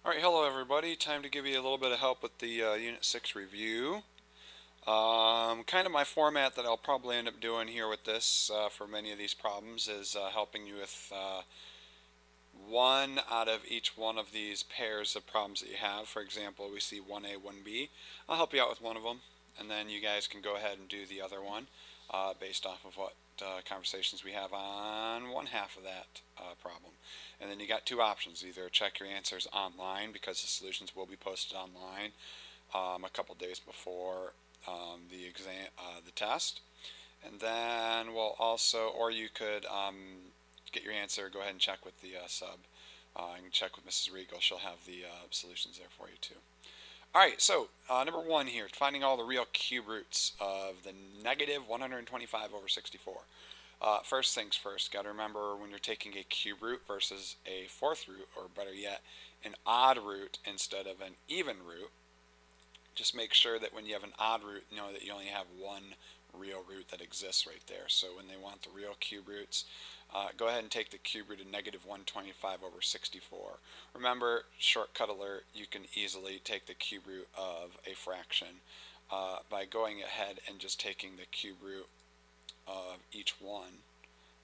Alright, hello everybody. Time to give you a little bit of help with the Unit 6 review. Kind of my format that I'll probably end up doing here with this for many of these problems is helping you with one out of each one of these pairs of problems that you have. For example, we see 1A, 1B. I'll help you out with one of them, and then you guys can go ahead and do the other one based off of what conversations we have on one half of that problem. And then you got two options: either check your answers online, because the solutions will be posted online a couple days before the exam, the test, and then we'll also, or you could get your answer, go ahead and check with the sub. And check with Mrs. Regal. She'll have the solutions there for you too. Alright, so number one here, finding all the real cube roots of the negative 125 over 64. First things first, got to remember when you're taking a cube root versus a fourth root, or better yet, an odd root instead of an even root, just make sure that when you have an odd root, know that you only have one real root that exists right there. So when they want the real cube roots, go ahead and take the cube root of negative 125 over 64. Remember, shortcut alert, you can easily take the cube root of a fraction by going ahead and just taking the cube root of each one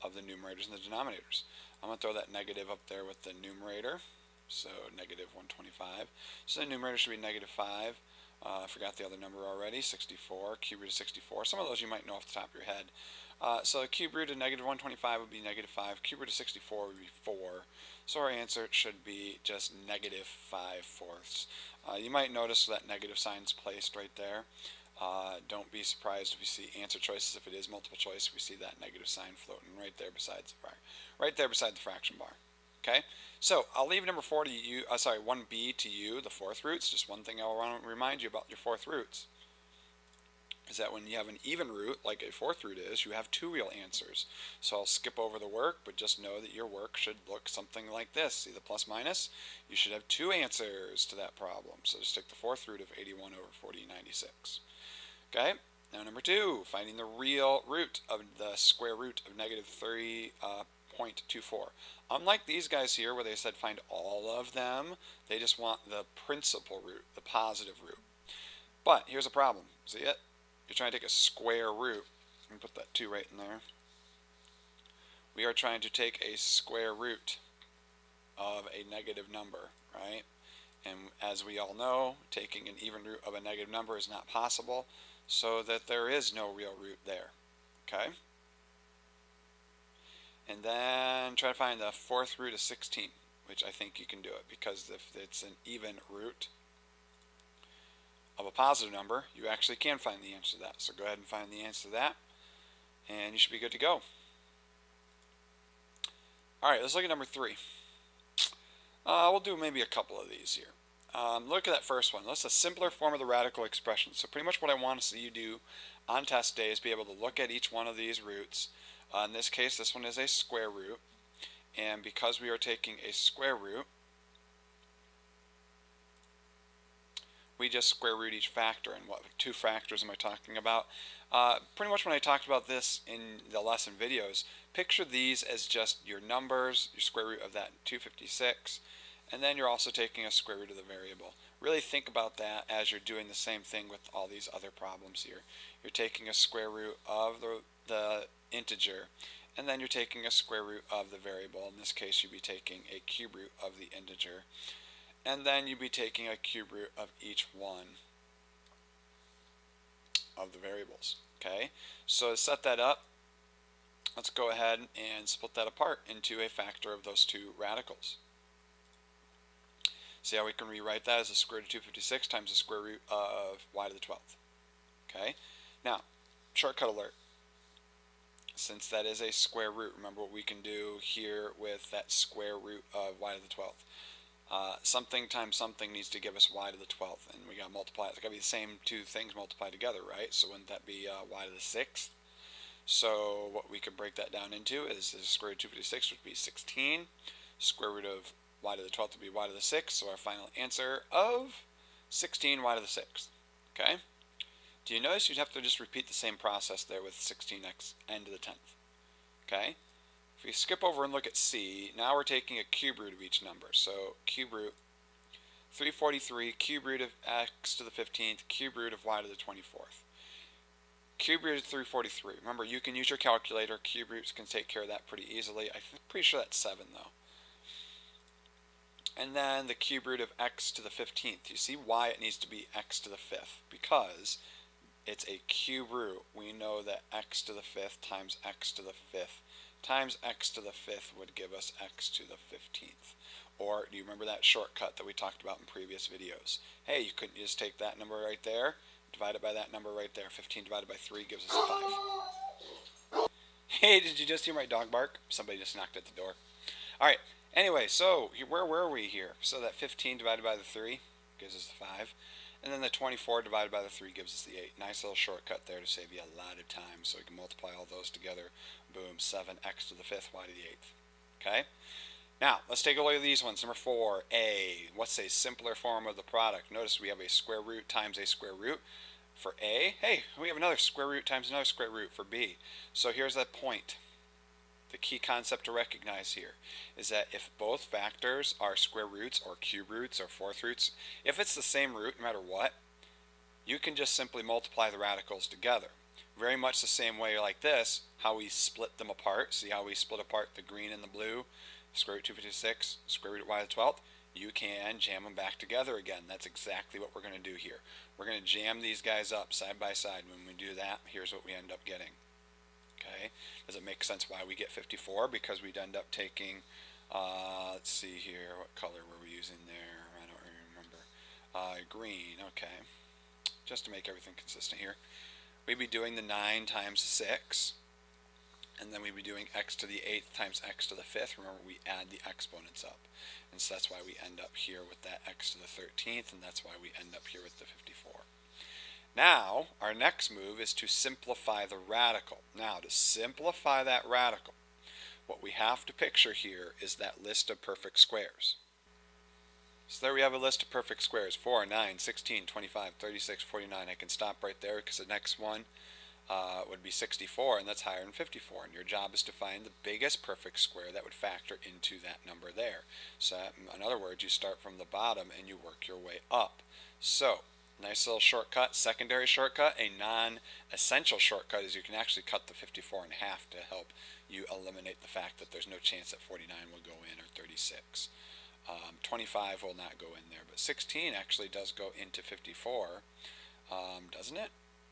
of the numerators and the denominators. I'm going to throw that negative up there with the numerator, so negative 125. So the numerator should be negative 5. I forgot the other number already, 64, cube root of 64. Some of those you might know off the top of your head. So the cube root of negative 125 would be negative 5. Cube root of 64 would be 4. So our answer should be just negative 5/4. You might notice that negative sign's placed right there. Don't be surprised if you see answer choices. If it is multiple choice, we see that negative sign floating right there beside the fraction bar. Okay, so I'll leave number 4 to you. 1B to you, the fourth roots. Just one thing I'll want to remind you about your fourth roots is that when you have an even root, like a fourth root is, you have two real answers. So I'll skip over the work, but just know that your work should look something like this. See the plus minus? You should have two answers to that problem. So just take the fourth root of 81 over 4096. Okay, now number 2, finding the real root of the square root of negative 30.24. Unlike these guys here where they said find all of them, they just want the principal root, the positive root. But here's a problem. See it? You're trying to take a square root. Let me put that 2 right in there. We are trying to take a square root of a negative number, right? And as we all know, taking an even root of a negative number is not possible, so that there is no real root there. Okay? And then try to find the fourth root of 16, which I think you can do it, because if it's an even root of a positive number, you actually can find the answer to that. So go ahead and find the answer to that, and you should be good to go. Alright, let's look at number 3. We'll do maybe a couple of these here. Look at that first one. That's a simpler form of the radical expression. So pretty much what I want to see you do on test day is be able to look at each one of these roots. In this case, this one is a square root. And because we are taking a square root, we just square root each factor. And what two factors am I talking about? Pretty much when I talked about this in the lesson videos, picture these as just your numbers, your square root of that 256. And then you're also taking a square root of the variable. Really think about that as you're doing the same thing with all these other problems here. You're taking a square root of the integer, and then you're taking a square root of the variable. In this case, you'd be taking a cube root of the integer, and then you'd be taking a cube root of each one of the variables. Okay, so to set that up, let's go ahead and split that apart into a factor of those two radicals. See how we can rewrite that as the square root of 256 times the square root of y to the 12th. Okay, now shortcut alert. Since that is a square root, remember what we can do here with that square root of y to the 12th. Something times something needs to give us y to the 12th, and we got to multiply it. It's got to be the same two things multiplied together, right? So wouldn't that be y to the 6th? So what we could break that down into is the square root of 256 would be 16. Square root of y to the 12th would be y to the 6th, so our final answer of 16 y to the 6th. Okay? Do you notice you'd have to just repeat the same process there with 16x n to the 10th? Okay? If we skip over and look at C, now we're taking a cube root of each number. So cube root 343 cube root of x to the 15th, cube root of y to the 24th. Cube root of 343. Remember, you can use your calculator. Cube roots can take care of that pretty easily. I'm pretty sure that's 7, though. And then the cube root of x to the 15th. You see why it needs to be x to the 5th? Because it's a cube root. We know that x to the 5th times x to the 5th times x to the 5th would give us x to the 15th. Or do you remember that shortcut that we talked about in previous videos? Hey, you couldn't just take that number right there, divide it by that number right there. 15 divided by 3 gives us 5. Hey, did you just hear my dog bark? Somebody just knocked at the door. Alright, anyway, so where were we here? So that 15 divided by the 3 gives us the 5. And then the 24 divided by the 3 gives us the 8. Nice little shortcut there to save you a lot of time. So we can multiply all those together. Boom, 7x to the 5th, y to the 8th. Okay? Now, let's take a look at these ones. Number 4, a. What's a simpler form of the product? Notice we have a square root times a square root. For a, hey, we have another square root times another square root for b. So here's that point. The key concept to recognize here is that if both factors are square roots or cube roots or fourth roots, if it's the same root no matter what, you can just simply multiply the radicals together. Very much the same way like this, how we split them apart. See how we split apart the green and the blue? Square root 256, square root of y to the 12th. You can jam them back together again. That's exactly what we're going to do here. We're going to jam these guys up side by side. When we do that, here's what we end up getting. Okay, does it make sense why we get 54? Because we'd end up taking, let's see here, what color were we using there? I don't remember. Green, okay. Just to make everything consistent here. We'd be doing the 9 times 6, and then we'd be doing x to the 8th times x to the 5th. Remember, we add the exponents up. And so that's why we end up here with that x to the 13th, and that's why we end up here with the 54. Now, our next move is to simplify the radical. Now, to simplify that radical, what we have to picture here is that list of perfect squares. So there we have a list of perfect squares. 4, 9, 16, 25, 36, 49. I can stop right there because the next one would be 64, and that's higher than 54. And your job is to find the biggest perfect square that would factor into that number there. So in other words, you start from the bottom and you work your way up. So nice little shortcut, secondary shortcut. A non-essential shortcut is you can actually cut the 54 in half to help you eliminate the fact that there's no chance that 49 will go in or 36. 25 will not go in there, but 16 actually does go into 54. Doesn't it?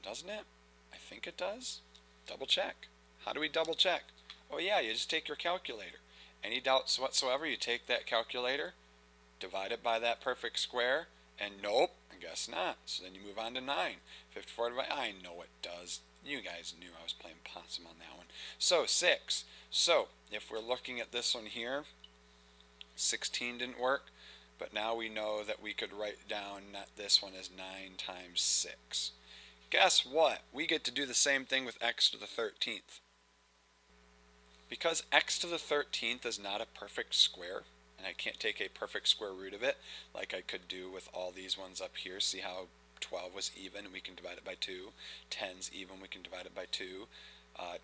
Doesn't it? I think it does. Double check. How do we double check? Oh yeah, you just take your calculator. Any doubts whatsoever, you take that calculator, divide it by that perfect square, and nope, I guess not. So then you move on to 9. 54 divided by, I know it does. You guys knew I was playing possum on that one. So 6. So if we're looking at this one here, 16 didn't work, but now we know that we could write down this one as 9 times 6. Guess what? We get to do the same thing with x to the 13th. Because x to the 13th is not a perfect square, and I can't take a perfect square root of it like I could do with all these ones up here. See how 12 was even, we can divide it by 2. 10's even, we can divide it by 2.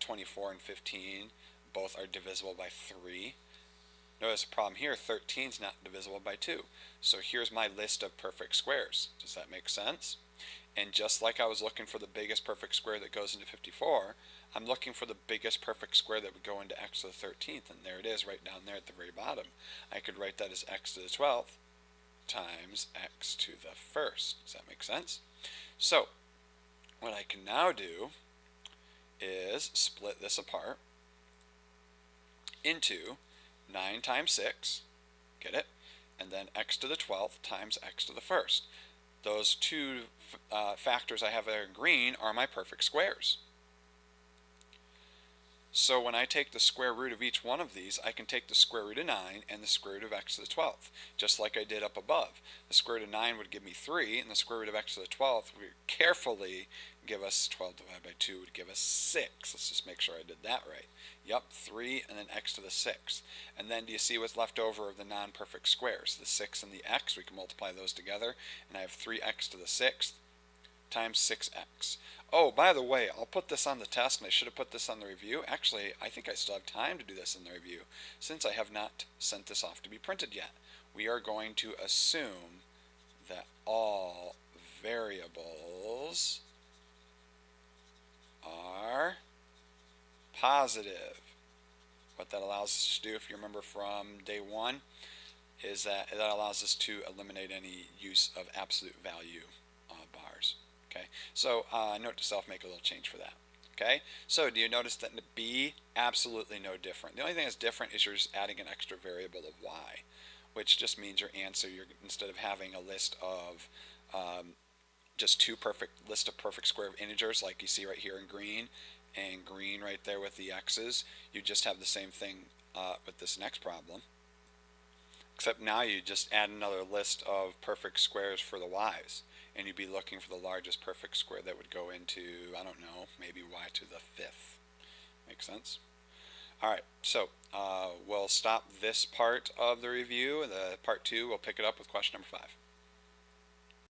24 and 15 both are divisible by 3. Notice the problem here, 13 is not divisible by 2. So here's my list of perfect squares. Does that make sense? And just like I was looking for the biggest perfect square that goes into 54, I'm looking for the biggest perfect square that would go into x to the 13th. And there it is right down there at the very bottom. I could write that as x to the 12th times x to the 1st. Does that make sense? So what I can now do is split this apart into 9 times 6, get it? And then x to the 12th times x to the 1st. Those two factors I have there in green are my perfect squares. So when I take the square root of each one of these, I can take the square root of 9 and the square root of x to the 12th, just like I did up above. The square root of 9 would give me 3, and the square root of x to the 12th would carefully give us 12 divided by 2 would give us 6. Let's just make sure I did that right. Yep, 3 and then x to the 6th. And then do you see what's left over of the non-perfect squares? The 6 and the x, we can multiply those together, and I have 3x to the 6th times 6x. Oh, by the way, I'll put this on the test, and I should have put this on the review. Actually, I think I still have time to do this in the review, since I have not sent this off to be printed yet. We are going to assume that all variables are positive. What that allows us to do, if you remember from day one, is that allows us to eliminate any use of absolute value bars. Okay, so note to self, make a little change for that. Okay, so do you notice that in B, absolutely no different. The only thing that's different is you're just adding an extra variable of y, which just means your answer, instead of having a list of just list of perfect square of integers like you see right here in green, and green right there with the x's, you just have the same thing with this next problem. Except now you just add another list of perfect squares for the y's, and you'd be looking for the largest perfect square that would go into, I don't know, maybe y to the 5th. Makes sense? Alright, so we'll stop this part of the review. The part 2, we'll pick it up with question number 5.